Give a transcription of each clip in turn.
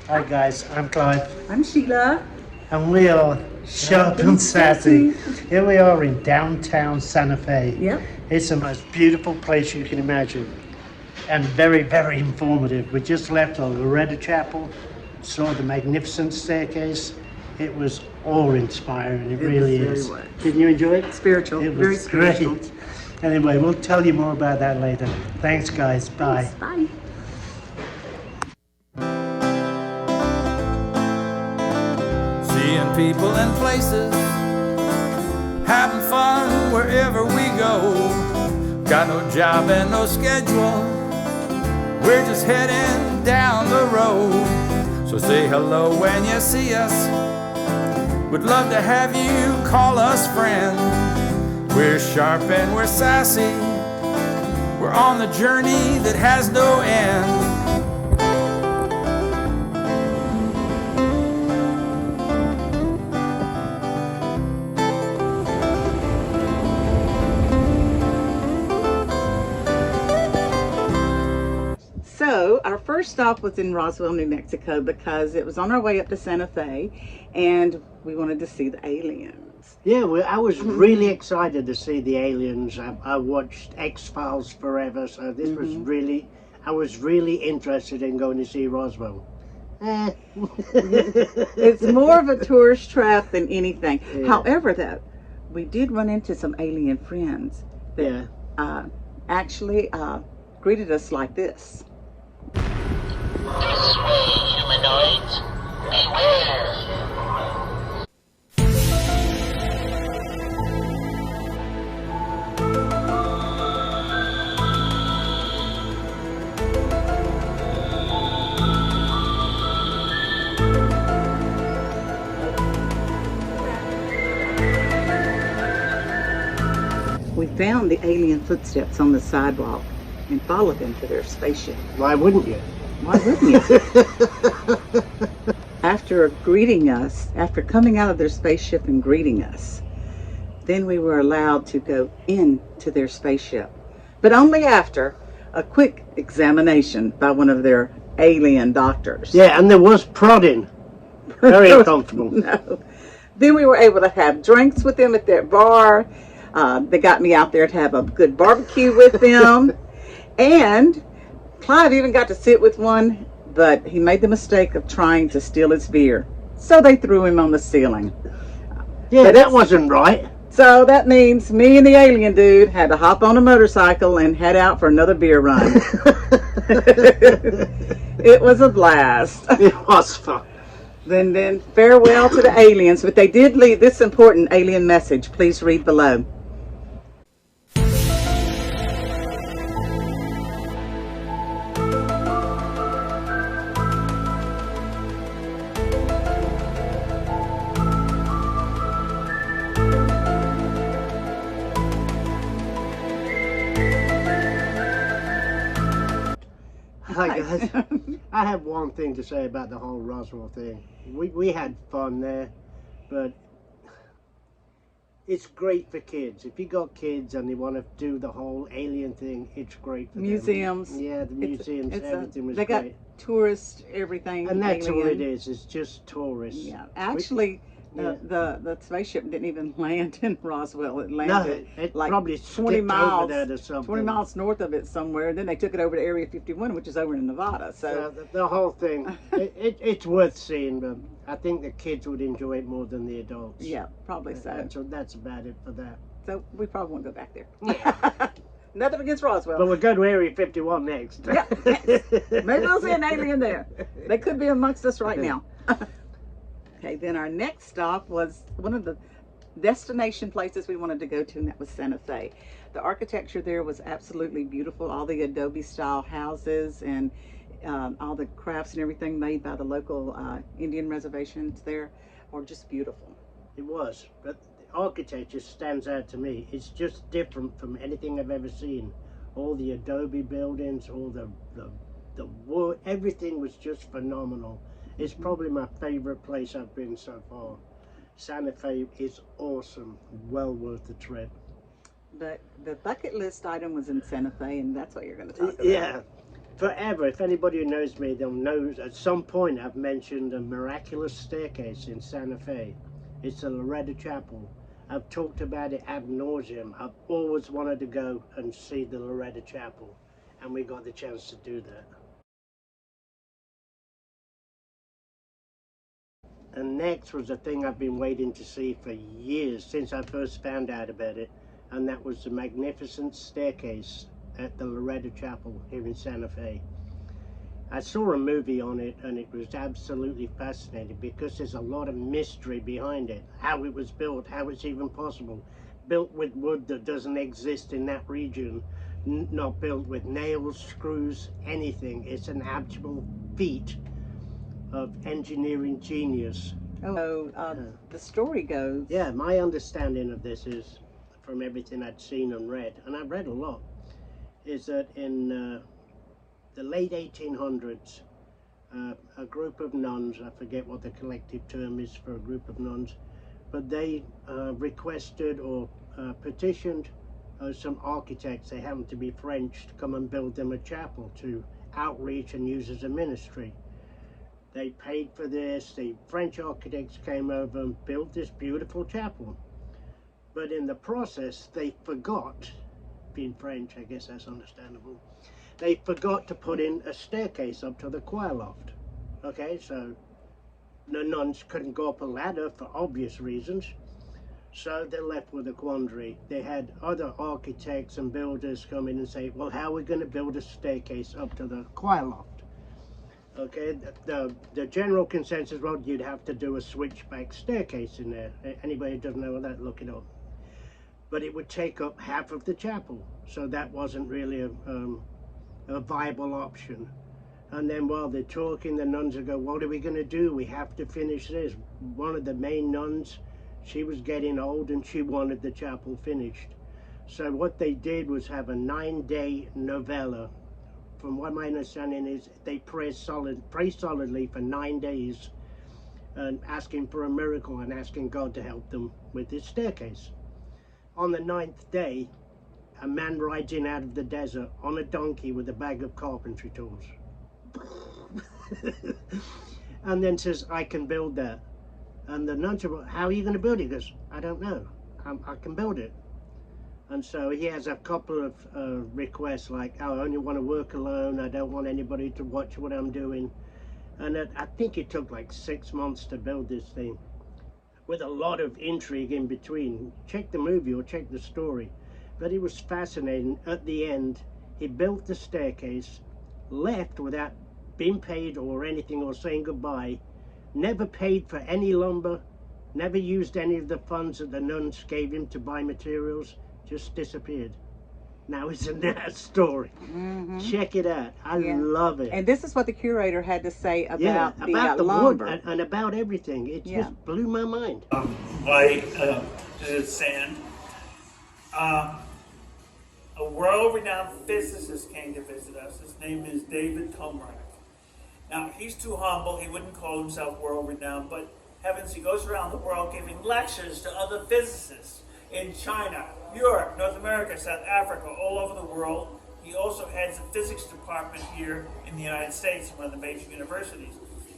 Hi guys, I'm Clive, I'm Sheila. and we are Sharp and Sassy. Here we are in downtown Santa Fe. Yep. It's the most beautiful place you can imagine, and very, very informative. We just left our Loretta Chapel, saw the magnificent staircase. It was awe-inspiring, it really very is. was. Didn't you enjoy it? Spiritual, It very was spiritual. great. Anyway, we'll tell you more about that later. Thanks guys, bye. Thanks, bye. Seeing people and places, having fun wherever we go. Got no job and no schedule, we're just heading down the road. So say hello when you see us, we'd love to have you call us friend. We're sharp and we're sassy, we're on the journey that has no end. So our first stop was in Roswell, New Mexico, because it was on our way up to Santa Fe, and we wanted to see the aliens. Yeah, well, I was really excited to see the aliens. I watched X-Files forever, so this was really, I was really interested in going to see Roswell. It's more of a tourist trap than anything. Yeah. However, though, we did run into some alien friends that actually greeted us like this. This way, humanoids. Beware. We found the alien footsteps on the sidewalk and followed them to their spaceship. Why wouldn't you? Why wouldn't you? After greeting us, after coming out of their spaceship and greeting us, then we were allowed to go into their spaceship. But only after a quick examination by one of their alien doctors. Yeah, and there was prodding. Very uncomfortable. No. Then we were able to have drinks with them at their bar. They got me out there to have a good barbecue with them. And Clive even got to sit with one, but he made the mistake of trying to steal his beer. So they threw him on the ceiling. Yeah, that wasn't right. So that means me and the alien dude had to hop on a motorcycle and head out for another beer run. It was a blast. It was fun. Then farewell to the aliens, but they did leave this important alien message. Please read below. Hi guys. I have one thing to say about the whole Roswell thing. We had fun there, but it's great for kids. If you got kids and they want to do the whole alien thing, it's great for Museums. them. Yeah, the museums, everything was they got great. tourist everything. And that's alien. all it is. It's just tourists. Yeah, actually, the spaceship didn't even land in Roswell. It landed it like probably 20 skipped miles, over there to something. 20 miles north of it somewhere. Then they took it over to Area 51, which is over in Nevada. So the whole thing, it's worth seeing, but I think the kids would enjoy it more than the adults. yeah, probably so. So that's about it for that. So we probably won't go back there. Nothing against Roswell. But we'll go to Area 51 next. Yeah, maybe we'll see an alien there. They could be amongst us right now. Okay, then our next stop was one of the destination places we wanted to go to, and that was Santa Fe. The architecture there was absolutely beautiful. All the adobe style houses and all the crafts and everything made by the local Indian reservations there are just beautiful. It was, but the architecture stands out to me. It's just different from anything I've ever seen. All the adobe buildings, all the wood, everything was just phenomenal. It's probably my favorite place I've been so far. Santa Fe is awesome, well worth the trip. But the bucket list item was in Santa Fe, and that's what you're going to talk about. Yeah, Forever, if anybody who knows me, they'll know at some point I've mentioned a miraculous staircase in Santa Fe. It's the Loretta Chapel. I've talked about it ad nauseum. I've always wanted to go and see the Loretta Chapel, and we got the chance to do that. And next was a thing I've been waiting to see for years, since I first found out about it, and that was the magnificent staircase at the Loretta Chapel here in Santa Fe. I saw a movie on it, and it was absolutely fascinating because there's a lot of mystery behind it. How it was built, how it's even possible. Built with wood that doesn't exist in that region, not built with nails, screws, anything. It's an actual feat of engineering genius. The story goes. Yeah, my understanding of this is, from everything I'd seen and read, and I've read a lot, is that in the late 1800s, a group of nuns, I forget what the collective term is for a group of nuns, but they requested or petitioned some architects, they happened to be French, to come and build them a chapel to outreach and use as a ministry. They paid for this, the French architects came over and built this beautiful chapel. But in the process, they forgot, being French, I guess that's understandable, they forgot to put in a staircase up to the choir loft. Okay, so the nuns couldn't go up a ladder for obvious reasons, so they're left with a quandary. They had other architects and builders come in and say, well, how are we going to build a staircase up to the choir loft? Okay, the general consensus was you'd have to do a switchback staircase in there. Anybody who doesn't know that, look it up. But it would take up half of the chapel, so that wasn't really a viable option. And then while they're talking, the nuns will go, what are we going to do? We have to finish this. One of the main nuns, she was getting old and she wanted the chapel finished. So what they did was have a 9-day novella. From what my understanding is, they pray solidly for 9 days, and asking for a miracle and asking God to help them with this staircase. On the 9th day, a man rides in out of the desert on a donkey with a bag of carpentry tools. And then says, I can build that. And the nuns are, how are you going to build it? He goes, I don't know. I can build it. And so he has a couple of requests like, I only want to work alone. I don't want anybody to watch what I'm doing. And I think it took like 6 months to build this thing, with a lot of intrigue in between. Check the movie or check the story. But it was fascinating. At the end, he built the staircase, left without being paid or anything or saying goodbye, never paid for any lumber, never used any of the funds that the nuns gave him to buy materials, just disappeared. Now isn't that a story? Mm-hmm. Check it out. I love it. And this is what the curator had to say about the lumber. Wood and about everything. It just blew my mind. Sand. A world-renowned physicist came to visit us. His name is David Tomrak. Now, he's too humble. He wouldn't call himself world-renowned, but heavens, he goes around the world giving lectures to other physicists in China, Europe, North America, South Africa, all over the world. He also heads the physics department here in the United States, one of the major universities.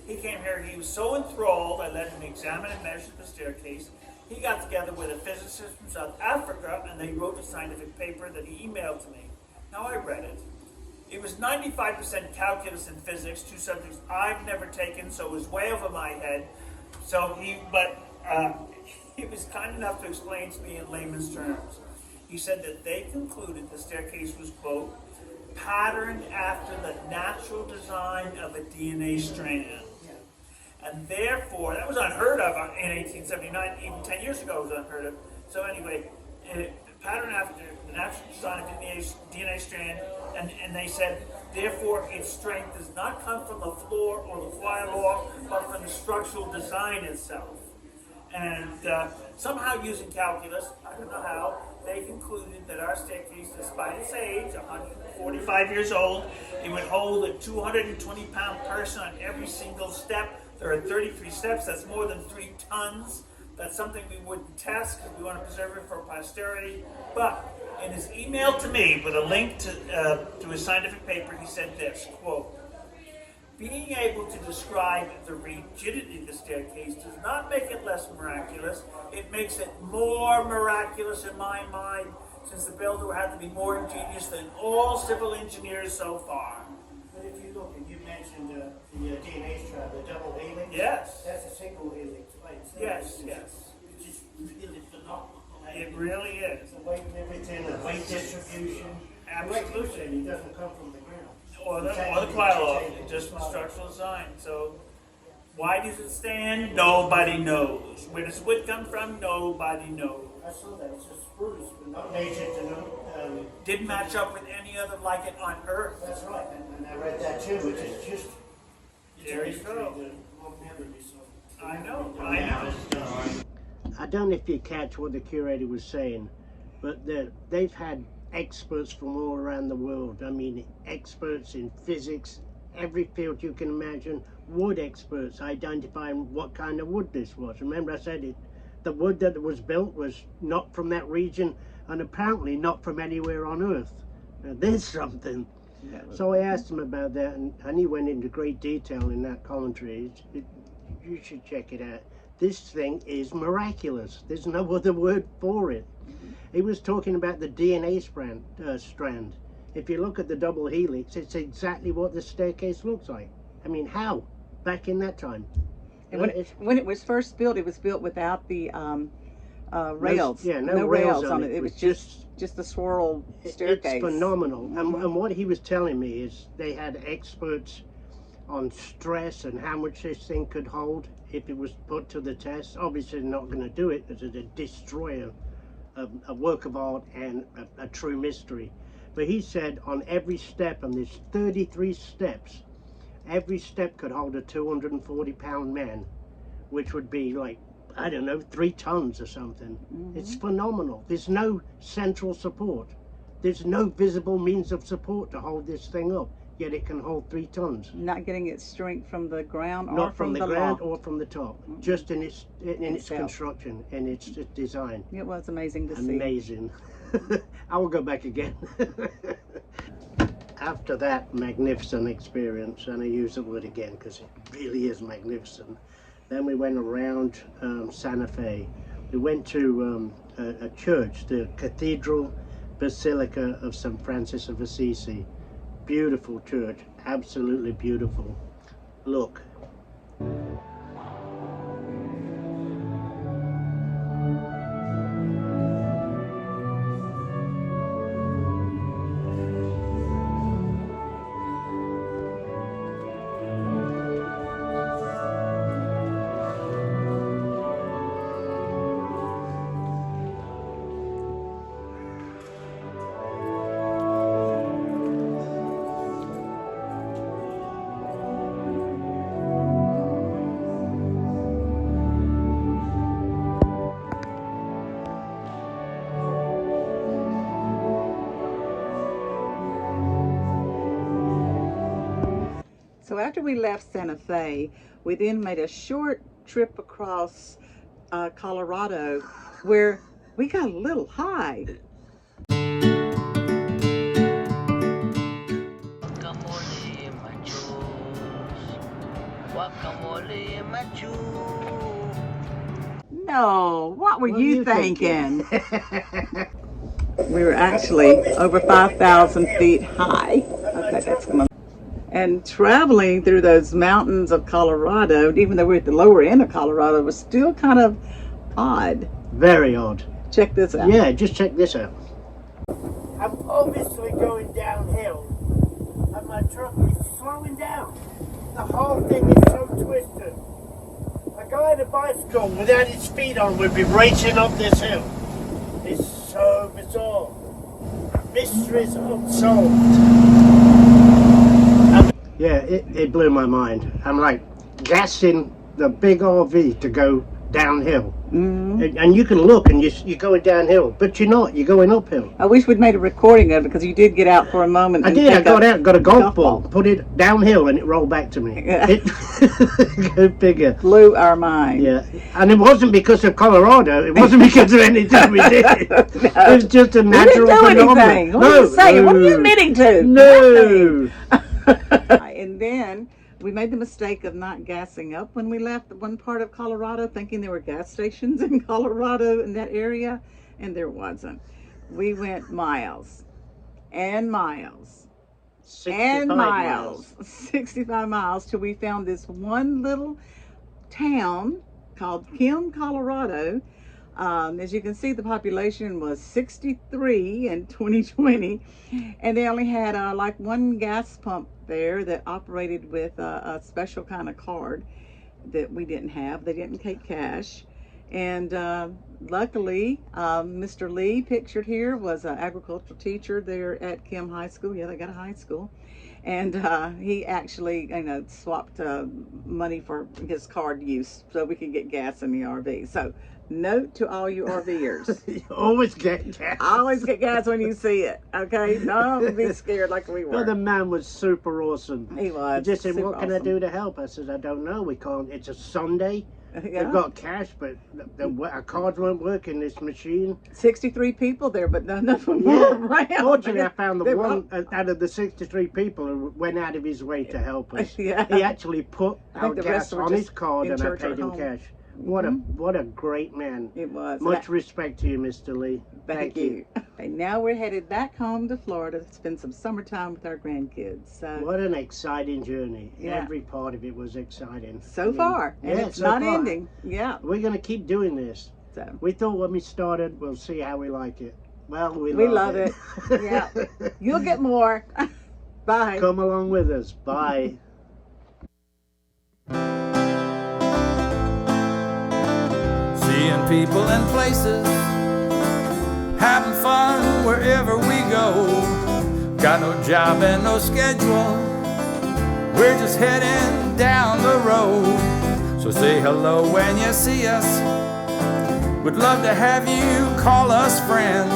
He came here, he was so enthralled, I let him examine and measure the staircase. He got together with a physicist from South Africa, and they wrote a scientific paper that he emailed to me. Now, I read it. It was 95% calculus and physics, two subjects I've never taken, so it was way over my head. He was kind enough to explain to me in layman's terms. He said that they concluded the staircase was, quote, patterned after the natural design of a DNA strand. And therefore, that was unheard of in 1879, even 10 years ago it was unheard of. So anyway, patterned after the natural design of DNA strand, and they said, therefore, its strength does not come from the floor or the choir loft, but from the structural design itself. And somehow using calculus, I don't know how, they concluded that our staircase, despite its age, 145 years old, it would hold a 220-pound person on every single step. There are 33 steps, that's more than 3 tons. That's something we wouldn't test because we want to preserve it for posterity. But In his email to me with a link to his scientific paper, he said this, quote, being able to describe the rigidity of the staircase does not make it less miraculous. It makes it more miraculous in my mind, since the builder had to be more ingenious than all civil engineers so far. But if you look, and you mentioned the DNA strand, the double helix. Yes. That's a single helix, right? So Yes, it's yes. just really phenomenal. It really is. The weight limiting, the weight distribution. Absolutely. Like you said, it doesn't come from the ground. Or the coil, just from structural design. So, why does it stand? Nobody knows. Where does wood come from? Nobody knows. I saw that. It's a spruce, but not native to know. Didn't match up with any other like it on Earth. That's right. And I read that too, which is just. There you go. I know. I don't know if you catch what the curator was saying, but they've had experts from all around the world. I mean, experts in physics, every field you can imagine, wood experts identifying what kind of wood this was. Remember I said the wood that was built was not from that region and apparently not from anywhere on Earth. Now, there's something. So I asked him about that, and he went into great detail in that commentary. You should check it out. This thing is miraculous. There's no other word for it. He was talking about the DNA strand. If you look at the double helix, it's exactly what the staircase looks like. I mean, how? Back in that time. And when it was first built, it was built without the rails. No rails on it. It was just the swirl staircase. It's phenomenal. And what he was telling me is they had experts on stress and how much this thing could hold if it was put to the test. Obviously they're not going to do it because it's a destroyer, a work of art and a true mystery. But he said on every step, and there's 33 steps, every step could hold a 240-pound man, which would be like, I don't know, 3 tons or something. It's phenomenal. There's no central support. There's no visible means of support to hold this thing up, yet it can hold 3 tons. Not getting its strength from the ground or Not from the ground loft. or from the top, just in its construction and its design. It was amazing to see. Amazing. I will go back again. After that magnificent experience, and I use the word again because it really is magnificent, then we went around Santa Fe. We went to a church, the Cathedral Basilica of St. Francis of Assisi. Beautiful church, absolutely beautiful. Look. So after we left Santa Fe, we then made a short trip across Colorado where we got a little high. Guacamole, machos. Guacamole, machos. No, what were you thinking? We were actually over 5,000 feet high. Okay, that's going. And traveling through those mountains of Colorado, even though we're at the lower end of Colorado, was still kind of odd. Very odd. Check this out. Yeah, just check this out. I'm obviously going downhill, and my truck is slowing down. The whole thing is so twisted. A guy on a bicycle without his feet on would be racing up this hill. It's so bizarre. Mysteries unsolved. Yeah, it blew my mind. I'm like gassing the big RV to go downhill. And you can look and you're going downhill, but you're not. You're going uphill. I wish we'd made a recording of it because you did get out for a moment. I did. I got out, got a golf ball, put it downhill, and it rolled back to me. Go figure. Blew our mind. Yeah, and it wasn't because of Colorado. It wasn't because of anything we did. It was just a natural phenomenon. What are you saying? What are you admitting to? No. And then we made the mistake of not gassing up when we left one part of Colorado, thinking there were gas stations in Colorado in that area, and there wasn't. We went miles and miles and miles, 65 miles, till we found this one little town called Kim, Colorado. As you can see, the population was 63 in 2020, and they only had like one gas pump there that operated with a special kind of card that we didn't have. They didn't take cash. And luckily, Mr. Lee, pictured here, was an agricultural teacher there at Kim High School. Yeah, they got a high school. And he actually, swapped money for his card use so we could get gas in the RV. So, note to all you RVers. You always get gas. Always get gas when you see it, okay? Don't be scared like we were. But the man was super awesome. He was. He just said, what can I awesome. do to help? I said, I don't know. We can't. It's a Sunday. Yeah. They've got cash, but our cards won't work in this machine. 63 people there, but none of them were around. Fortunately, I found the one out of the 63 people who went out of his way to help us. Yeah. He actually put our the gas rest were on just his card, in and I church or paid him home. cash. What a great man. It was. Much respect to you, Mr. Lee. Thank you. Okay, now we're headed back home to Florida to spend some summertime with our grandkids. So What an exciting journey. Yeah. Every part of it was exciting. so far, and yeah, it's so not far. ending. Yeah. We're going to keep doing this. So We thought when we started, we'll see how we like it. Well, we love it. Yeah. You'll get more. Bye. Come along with us. Bye. Seeing people and places, having fun wherever we go. Got no job and no schedule, we're just heading down the road. So say hello when you see us, we'd love to have you call us friend.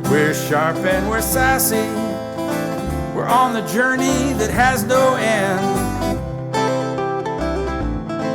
We're sharp and we're sassy, we're on the journey that has no end.